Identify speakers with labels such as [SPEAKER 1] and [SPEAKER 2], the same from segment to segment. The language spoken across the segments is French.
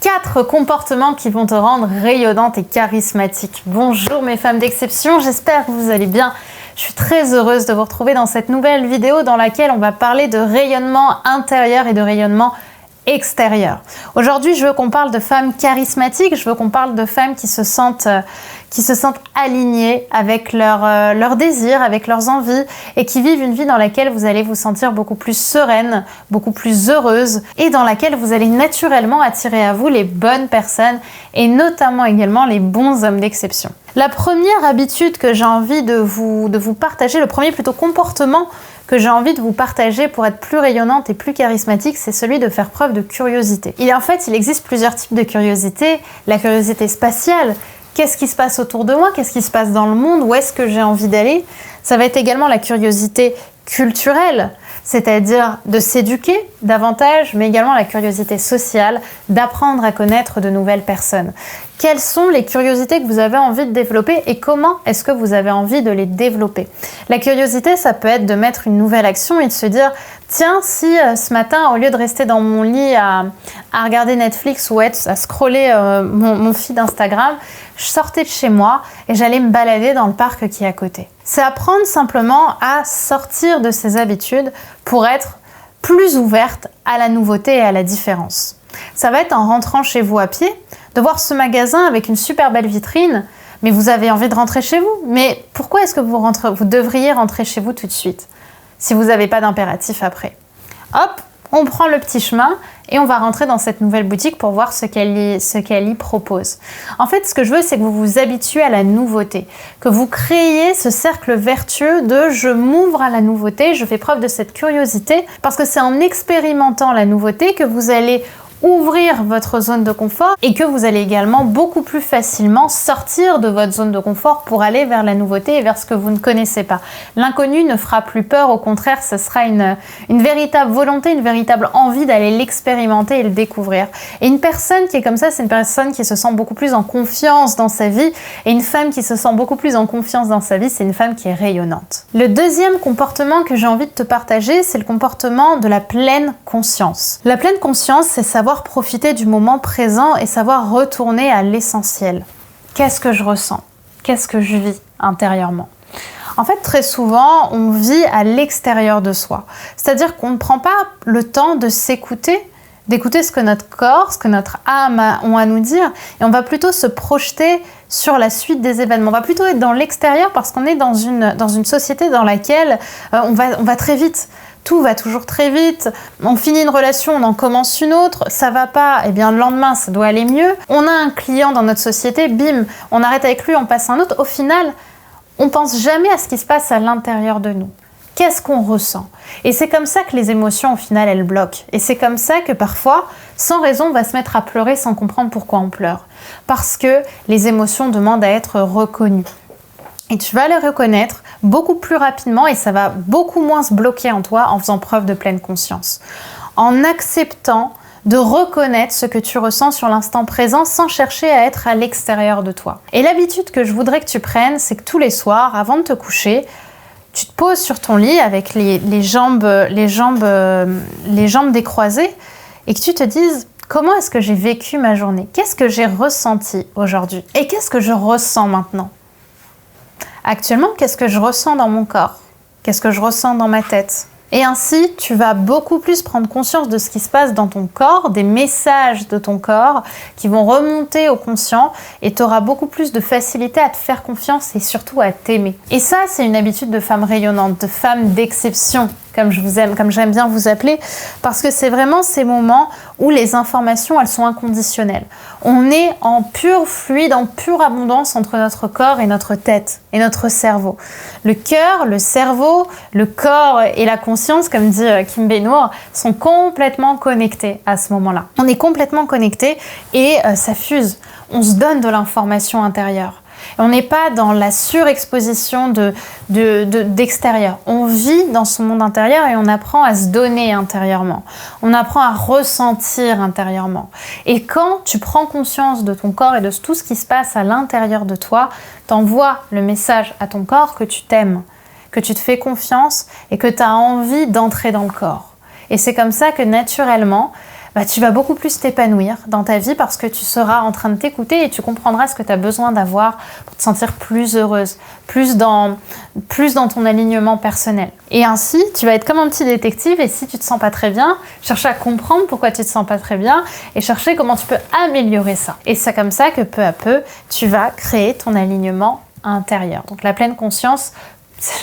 [SPEAKER 1] 4 comportements qui vont te rendre rayonnante et charismatique. Bonjour mes femmes d'exception, j'espère que vous allez bien. Je suis très heureuse de vous retrouver dans cette nouvelle vidéo dans laquelle on va parler de rayonnement intérieur et de rayonnement extérieur. Aujourd'hui, je veux qu'on parle de femmes charismatiques, je veux qu'on parle de femmes qui se sentent alignées avec leurs désirs, avec leurs envies et qui vivent une vie dans laquelle vous allez vous sentir beaucoup plus sereine, beaucoup plus heureuse et dans laquelle vous allez naturellement attirer à vous les bonnes personnes et notamment également les bons hommes d'exception. La première habitude que j'ai envie de vous partager, le premier plutôt comportement que j'ai envie de vous partager pour être plus rayonnante et plus charismatique, c'est celui de faire preuve de curiosité. Il existe plusieurs types de curiosité. La curiosité spatiale, qu'est-ce qui se passe autour de moi, qu'est-ce qui se passe dans le monde, où est-ce que j'ai envie d'aller. Ça va être également la curiosité culturelle, c'est-à-dire de s'éduquer davantage, mais également la curiosité sociale, d'apprendre à connaître de nouvelles personnes. Quelles sont les curiosités que vous avez envie de développer et comment est-ce que vous avez envie de les développer? La curiosité, ça peut être de mettre une nouvelle action et de se dire tiens, si ce matin, au lieu de rester dans mon lit à regarder Netflix ou à scroller mon feed Instagram, je sortais de chez moi et j'allais me balader dans le parc qui est à côté. C'est apprendre simplement à sortir de ses habitudes pour être plus ouverte à la nouveauté et à la différence. Ça va être en rentrant chez vous à pied, de voir ce magasin avec une super belle vitrine, mais vous avez envie de rentrer chez vous. Mais pourquoi est-ce que vous devriez rentrer chez vous tout de suite, si vous n'avez pas d'impératif après? Hop, on prend le petit chemin et on va rentrer dans cette nouvelle boutique pour voir ce qu'elle y propose. En fait, ce que je veux, c'est que vous vous habituez à la nouveauté, que vous créez ce cercle vertueux de je m'ouvre à la nouveauté, je fais preuve de cette curiosité, parce que c'est en expérimentant la nouveauté que vous allez ouvrir votre zone de confort et que vous allez également beaucoup plus facilement sortir de votre zone de confort pour aller vers la nouveauté et vers ce que vous ne connaissez pas. L'inconnu ne fera plus peur, au contraire, ce sera une véritable volonté, une véritable envie d'aller l'expérimenter et le découvrir. Et une personne qui est comme ça, c'est une personne qui se sent beaucoup plus en confiance dans sa vie, et une femme qui se sent beaucoup plus en confiance dans sa vie, c'est une femme qui est rayonnante. Le deuxième comportement que j'ai envie de te partager, c'est le comportement de la pleine conscience. La pleine conscience, c'est savoir profiter du moment présent et savoir retourner à l'essentiel. Qu'est-ce que je ressens? Qu'est-ce que je vis intérieurement? En fait, très souvent, on vit à l'extérieur de soi. C'est-à-dire qu'on ne prend pas le temps de s'écouter, d'écouter ce que notre corps, ce que notre âme ont à nous dire, et on va plutôt se projeter sur la suite des événements. On va plutôt être dans l'extérieur parce qu'on est dans une société dans laquelle on va très vite. Tout va toujours très vite, on finit une relation, on en commence une autre, ça va pas, et bien le lendemain ça doit aller mieux. On a un client dans notre société, bim, on arrête avec lui, on passe à un autre. Au final, on pense jamais à ce qui se passe à l'intérieur de nous. Qu'est-ce qu'on ressent? Et c'est comme ça que les émotions, au final, elles bloquent. Et c'est comme ça que parfois, sans raison, on va se mettre à pleurer sans comprendre pourquoi on pleure. Parce que les émotions demandent à être reconnues. Et tu vas les reconnaître beaucoup plus rapidement et ça va beaucoup moins se bloquer en toi en faisant preuve de pleine conscience. En acceptant de reconnaître ce que tu ressens sur l'instant présent sans chercher à être à l'extérieur de toi. Et l'habitude que je voudrais que tu prennes, c'est que tous les soirs, avant de te coucher, tu te poses sur ton lit avec les jambes décroisées et que tu te dises comment est-ce que j'ai vécu ma journée? Qu'est-ce que j'ai ressenti aujourd'hui? Et qu'est-ce que je ressens maintenant? Actuellement, qu'est-ce que je ressens dans mon corps? Qu'est-ce que je ressens dans ma tête? Et ainsi, tu vas beaucoup plus prendre conscience de ce qui se passe dans ton corps, des messages de ton corps qui vont remonter au conscient et tu auras beaucoup plus de facilité à te faire confiance et surtout à t'aimer. Et ça, c'est une habitude de femme rayonnante, de femme d'exception, comme j'aime bien vous appeler, parce que c'est vraiment ces moments où les informations, elles sont inconditionnelles. On est en pur fluide, en pure abondance entre notre corps et notre tête et notre cerveau. Le cœur, le cerveau, le corps et la conscience, comme dit Kim Benour, sont complètement connectés à ce moment-là. On est complètement connectés et ça fuse. On se donne de l'information intérieure. On n'est pas dans la surexposition d'extérieur. On vit dans son monde intérieur et on apprend à se donner intérieurement. On apprend à ressentir intérieurement. Et quand tu prends conscience de ton corps et de tout ce qui se passe à l'intérieur de toi, t'envoies le message à ton corps que tu t'aimes, que tu te fais confiance et que tu as envie d'entrer dans le corps. Et c'est comme ça que naturellement, tu vas beaucoup plus t'épanouir dans ta vie parce que tu seras en train de t'écouter et tu comprendras ce que tu as besoin d'avoir pour te sentir plus heureuse, plus dans ton alignement personnel. Et ainsi, tu vas être comme un petit détective et si tu te sens pas très bien, chercher à comprendre pourquoi tu te sens pas très bien et chercher comment tu peux améliorer ça. Et c'est comme ça que peu à peu, tu vas créer ton alignement intérieur. Donc la pleine conscience,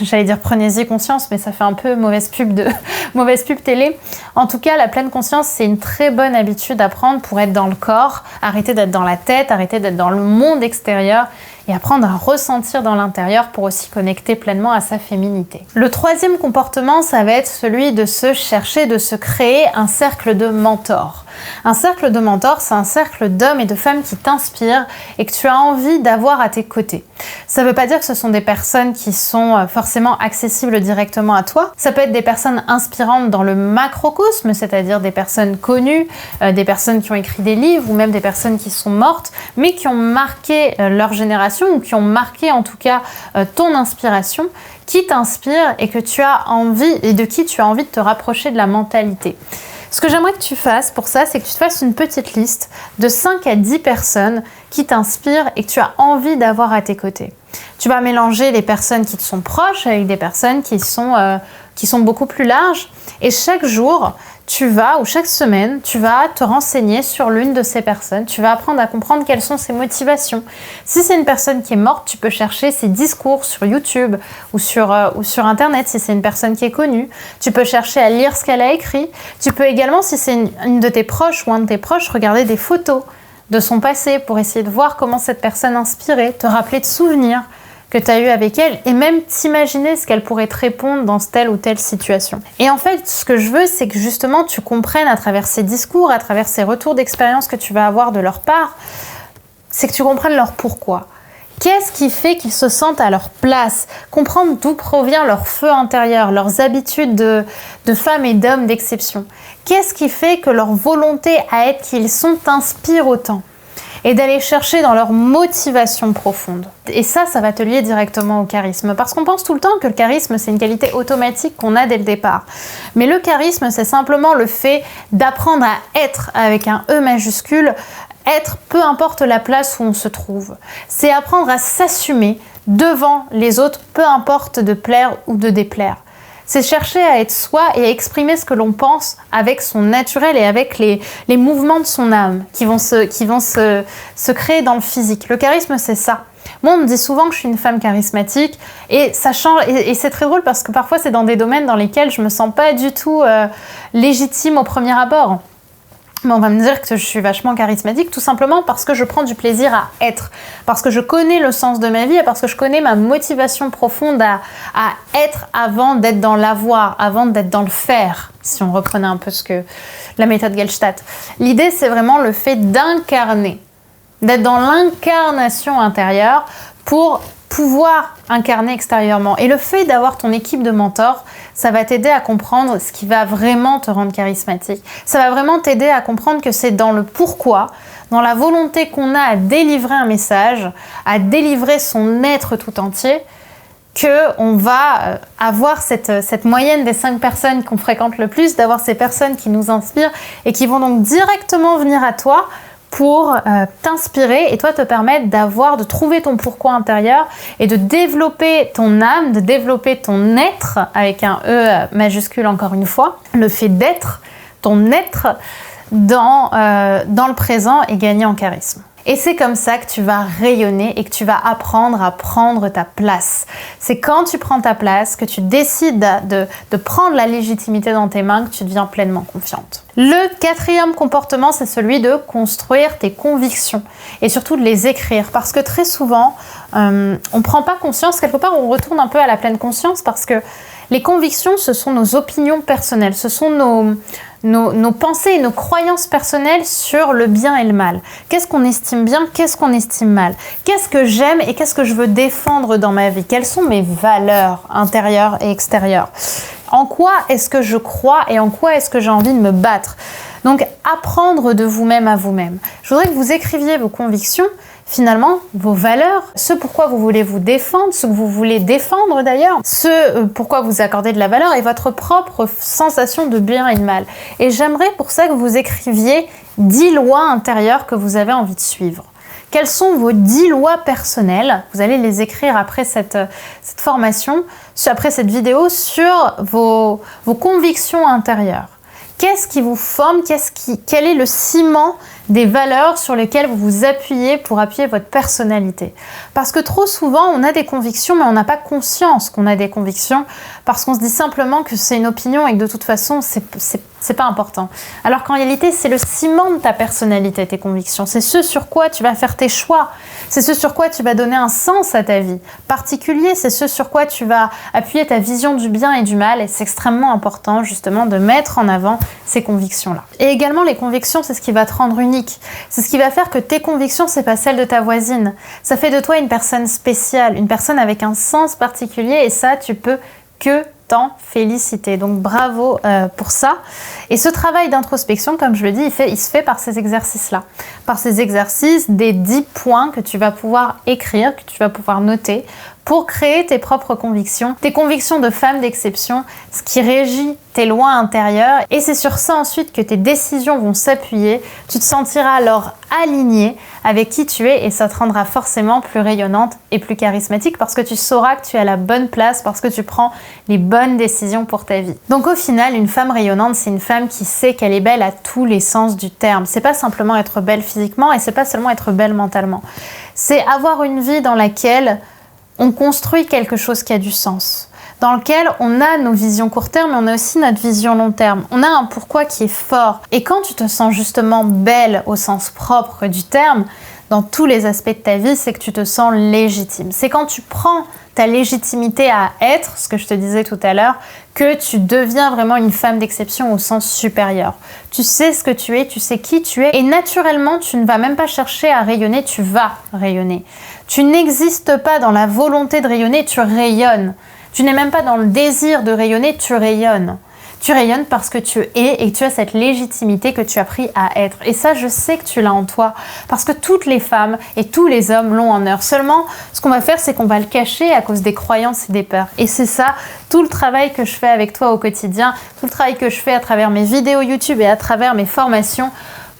[SPEAKER 1] j'allais dire prenez-y conscience, mais ça fait un peu mauvaise pub télé. En tout cas, la pleine conscience, c'est une très bonne habitude à prendre pour être dans le corps, arrêter d'être dans la tête, arrêter d'être dans le monde extérieur et apprendre à ressentir dans l'intérieur pour aussi connecter pleinement à sa féminité. Le troisième comportement, ça va être celui de se chercher, de se créer un cercle de mentors. Un cercle de mentors, c'est un cercle d'hommes et de femmes qui t'inspirent et que tu as envie d'avoir à tes côtés. Ça ne veut pas dire que ce sont des personnes qui sont forcément accessibles directement à toi. Ça peut être des personnes inspirantes dans le macrocosme, c'est-à-dire des personnes connues, des personnes qui ont écrit des livres ou même des personnes qui sont mortes, mais qui ont marqué leur génération ou qui ont marqué en tout cas ton inspiration, qui t'inspire et que tu as envie et de qui tu as envie de te rapprocher de la mentalité. Ce que j'aimerais que tu fasses pour ça, c'est que tu te fasses une petite liste de 5 à 10 personnes qui t'inspirent et que tu as envie d'avoir à tes côtés. Tu vas mélanger les personnes qui te sont proches avec des personnes qui sont beaucoup plus larges. Et chaque jour, ou chaque semaine, tu vas te renseigner sur l'une de ces personnes. Tu vas apprendre à comprendre quelles sont ses motivations. Si c'est une personne qui est morte, tu peux chercher ses discours sur YouTube ou sur Internet si c'est une personne qui est connue. Tu peux chercher à lire ce qu'elle a écrit. Tu peux également, si c'est une de tes proches ou un de tes proches, regarder des photos de son passé pour essayer de voir comment cette personne inspirait, te rappeler de souvenirs que tu as eu avec elle et même t'imaginer ce qu'elle pourrait te répondre dans telle ou telle situation. Et en fait, ce que je veux, c'est que justement tu comprennes à travers ces discours, à travers ces retours d'expérience que tu vas avoir de leur part, c'est que tu comprennes leur pourquoi. Qu'est-ce qui fait qu'ils se sentent à leur place? Comprendre d'où provient leur feu intérieur, leurs habitudes de femmes et d'hommes d'exception. Qu'est-ce qui fait que leur volonté à être qui ils sont t'inspire autant? Et d'aller chercher dans leur motivation profonde. Et ça va te lier directement au charisme. Parce qu'on pense tout le temps que le charisme, c'est une qualité automatique qu'on a dès le départ. Mais le charisme, c'est simplement le fait d'apprendre à être avec un E majuscule, être peu importe la place où on se trouve. C'est apprendre à s'assumer devant les autres, peu importe de plaire ou de déplaire. C'est chercher à être soi et à exprimer ce que l'on pense avec son naturel et avec les mouvements de son âme qui vont se créer dans le physique. Le charisme, c'est ça. Moi, on me dit souvent que je suis une femme charismatique et ça change. Et c'est très drôle parce que parfois, c'est dans des domaines dans lesquels je me sens pas du tout légitime au premier abord. Mais on va me dire que je suis vachement charismatique tout simplement parce que je prends du plaisir à être, parce que je connais le sens de ma vie et parce que je connais ma motivation profonde à être avant d'être dans l'avoir, avant d'être dans le faire, si on reprenait un peu la méthode Gestalt. L'idée, c'est vraiment le fait d'incarner, d'être dans l'incarnation intérieure pour pouvoir incarner extérieurement. Et le fait d'avoir ton équipe de mentors, ça va t'aider à comprendre ce qui va vraiment te rendre charismatique. Ça va vraiment t'aider à comprendre que c'est dans le pourquoi, dans la volonté qu'on a à délivrer un message, à délivrer son être tout entier, qu'on va avoir cette moyenne des 5 personnes qu'on fréquente le plus, d'avoir ces personnes qui nous inspirent et qui vont donc directement venir à toi pour t'inspirer et toi te permettre de trouver ton pourquoi intérieur et de développer ton âme, de développer ton être, avec un E majuscule encore une fois, le fait d'être, ton être dans le présent et gagner en charisme. Et c'est comme ça que tu vas rayonner et que tu vas apprendre à prendre ta place. C'est quand tu prends ta place, que tu décides de prendre la légitimité dans tes mains, que tu deviens pleinement confiante. Le 4e comportement, c'est celui de construire tes convictions et surtout de les écrire. Parce que très souvent, on ne prend pas conscience, quelque part on retourne un peu à la pleine conscience parce que les convictions, ce sont nos opinions personnelles, ce sont nos pensées et nos croyances personnelles sur le bien et le mal. Qu'est-ce qu'on estime bien, qu'est-ce qu'on estime mal? Qu'est-ce que j'aime et qu'est-ce que je veux défendre dans ma vie? Quelles sont mes valeurs intérieures et extérieures? En quoi est-ce que je crois et en quoi est-ce que j'ai envie de me battre? Donc, apprendre de vous-même à vous-même. Je voudrais que vous écriviez vos convictions, finalement, vos valeurs, ce pourquoi vous voulez vous défendre, ce que vous voulez défendre d'ailleurs, ce pourquoi vous accordez de la valeur et votre propre sensation de bien et de mal. Et j'aimerais pour ça que vous écriviez 10 lois intérieures que vous avez envie de suivre. Quelles sont vos 10 lois personnelles? Vous allez les écrire après cette formation, après cette vidéo, sur vos convictions intérieures. Qu'est-ce qui vous forme? Quel est le ciment des valeurs sur lesquelles vous vous appuyez pour appuyer votre personnalité? Parce que trop souvent, on a des convictions, mais on n'a pas conscience qu'on a des convictions, parce qu'on se dit simplement que c'est une opinion et que de toute façon, c'est pas important. Alors qu'en réalité, c'est le ciment de ta personnalité, tes convictions. C'est ce sur quoi tu vas faire tes choix. C'est ce sur quoi tu vas donner un sens à ta vie particulier. C'est ce sur quoi tu vas appuyer ta vision du bien et du mal. Et c'est extrêmement important, justement, de mettre en avant ces convictions-là. Et également, les convictions, c'est ce qui va te rendre unique. C'est ce qui va faire que tes convictions, c'est pas celle de ta voisine. Ça fait de toi une personne spéciale, une personne avec un sens particulier. Et ça, tu peux que t'en féliciter. Donc bravo pour ça. Et ce travail d'introspection, comme je le dis, il se fait par ces exercices-là. Par ces exercices, des 10 points que tu vas pouvoir écrire, que tu vas pouvoir noter pour créer tes propres convictions, tes convictions de femme d'exception, ce qui régit tes lois intérieures. Et c'est sur ça ensuite que tes décisions vont s'appuyer. Tu te sentiras alors alignée avec qui tu es et ça te rendra forcément plus rayonnante et plus charismatique parce que tu sauras que tu es à la bonne place, parce que tu prends les bonnes décisions pour ta vie. Donc au final, une femme rayonnante, c'est une femme qui sait qu'elle est belle à tous les sens du terme. C'est pas simplement être belle physiquement et c'est pas seulement être belle mentalement. C'est avoir une vie dans laquelle on construit quelque chose qui a du sens, dans lequel on a nos visions court terme, mais on a aussi notre vision long terme. On a un pourquoi qui est fort. Et quand tu te sens justement belle au sens propre du terme, dans tous les aspects de ta vie, c'est que tu te sens légitime. C'est quand tu prends ta légitimité à être, ce que je te disais tout à l'heure, que tu deviens vraiment une femme d'exception au sens supérieur. Tu sais ce que tu es, tu sais qui tu es, et naturellement, tu ne vas même pas chercher à rayonner, tu vas rayonner. Tu n'existes pas dans la volonté de rayonner, tu rayonnes. Tu n'es même pas dans le désir de rayonner, tu rayonnes. Tu rayonnes parce que tu es et que tu as cette légitimité que tu as appris à être. Et ça, je sais que tu l'as en toi. Parce que toutes les femmes et tous les hommes l'ont en eux. Seulement, ce qu'on va faire, c'est qu'on va le cacher à cause des croyances et des peurs. Et c'est ça, tout le travail que je fais avec toi au quotidien, tout le travail que je fais à travers mes vidéos YouTube et à travers mes formations,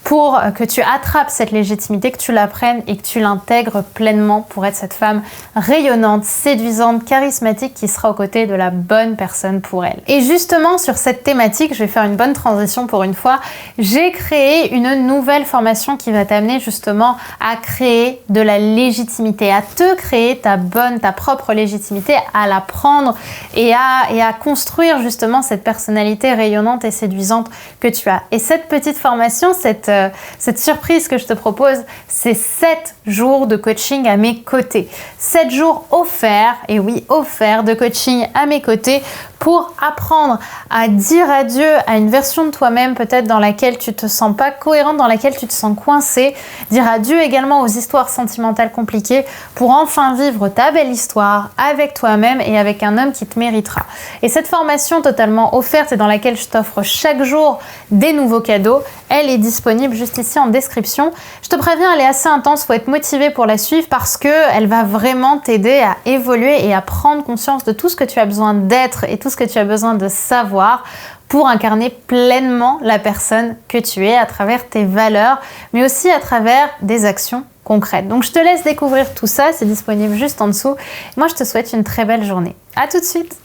[SPEAKER 1] pour que tu attrapes cette légitimité, que tu l'apprennes et que tu l'intègres pleinement pour être cette femme rayonnante, séduisante, charismatique qui sera aux côtés de la bonne personne pour elle. Et justement, sur cette thématique, je vais faire une bonne transition pour une fois, j'ai créé une nouvelle formation qui va t'amener justement à créer de la légitimité, à te créer ta propre légitimité, à la prendre et à construire justement cette personnalité rayonnante et séduisante que tu as. Et cette petite formation, cette surprise que je te propose, c'est 7 jours de coaching à mes côtés. 7 jours offerts, et oui, offerts de coaching à mes côtés pour apprendre à dire adieu à une version de toi-même peut-être dans laquelle tu te sens pas cohérente, dans laquelle tu te sens coincé. Dire adieu également aux histoires sentimentales compliquées pour enfin vivre ta belle histoire avec toi-même et avec un homme qui te méritera. Et cette formation totalement offerte et dans laquelle je t'offre chaque jour des nouveaux cadeaux, elle est disponible juste ici en description. Je te préviens, elle est assez intense, faut être motivé pour la suivre parce que elle va vraiment t'aider à évoluer et à prendre conscience de tout ce que tu as besoin d'être et tout ce que tu as besoin de savoir pour incarner pleinement la personne que tu es à travers tes valeurs, mais aussi à travers des actions concrètes. Donc je te laisse découvrir tout ça, c'est disponible juste en dessous. Moi je te souhaite une très belle journée. À tout de suite.